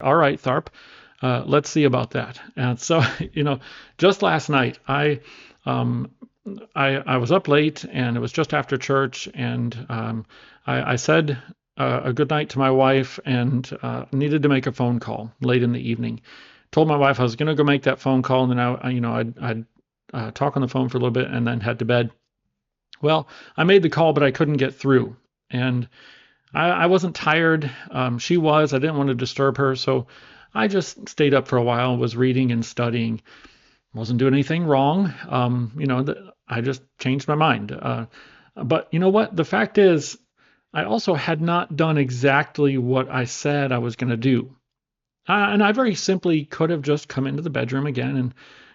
All right, Tharp, let's see about that. And so, just last night, um, I was up late and it was just after church, and I said a good night to my wife and needed to make a phone call late in the evening. Told my wife I was going to go make that phone call, and then I'd talk on the phone for a little bit and then head to bed. Well, I made the call, but I couldn't get through, and I wasn't tired. She was. I didn't want to disturb her, so I just stayed up for a while, was reading and studying. Wasn't doing anything wrong. I just changed my mind. But you know what? The fact is, I also had not done exactly what I said I was going to do. And I very simply could have just come into the bedroom again.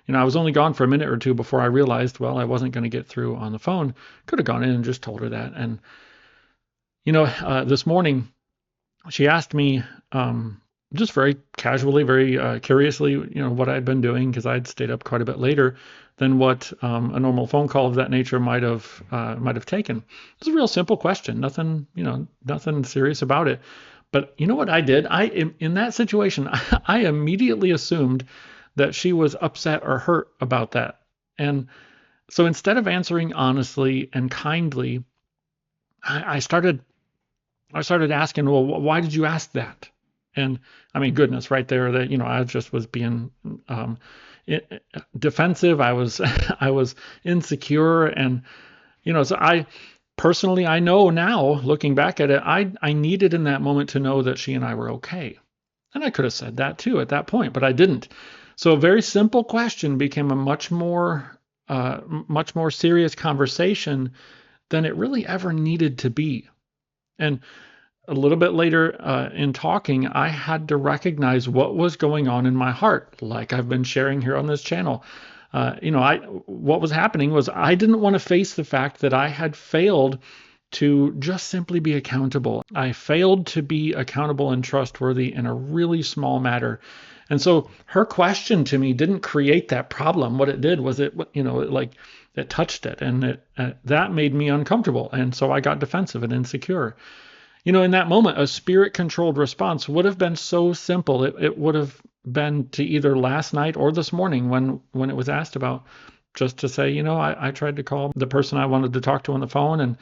And, I was only gone for a minute or two before I realized, well, I wasn't going to get through on the phone. Could have gone in and just told her that. And, this morning, she asked me just very casually, very curiously, what I'd been doing because I'd stayed up quite a bit later than what a normal phone call of that nature might have taken. It's a real simple question, nothing, nothing serious about it. But you know what I did? In that situation, I immediately assumed that she was upset or hurt about that. And so instead of answering honestly and kindly, I started asking, well, why did you ask that? And I mean, goodness, right there, that I just was being um, defensive. I was I was insecure, and so I personally I know now, looking back at it, I needed in that moment to know that she and I were okay, and I could have said that too at that point, but I didn't. So a very simple question became a much more serious conversation than it really ever needed to be. And a little bit later in talking, I had to recognize what was going on in my heart, like I've been sharing here on this channel. What was happening was I didn't want to face the fact that I had failed to just simply be accountable. I failed to be accountable and trustworthy in a really small matter. And so her question to me didn't create that problem. What it did was it touched it, and that made me uncomfortable. And so I got defensive and insecure. In that moment, a spirit controlled response would have been so simple. It would have been to either last night or this morning when it was asked about, just to say, I tried to call the person I wanted to talk to on the phone and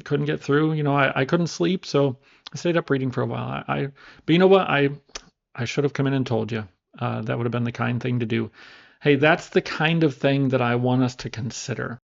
couldn't get through. I couldn't sleep, so I stayed up reading for a while. But you know what? I should have come in and told you. That would have been the kind thing to do. Hey, that's the kind of thing that I want us to consider.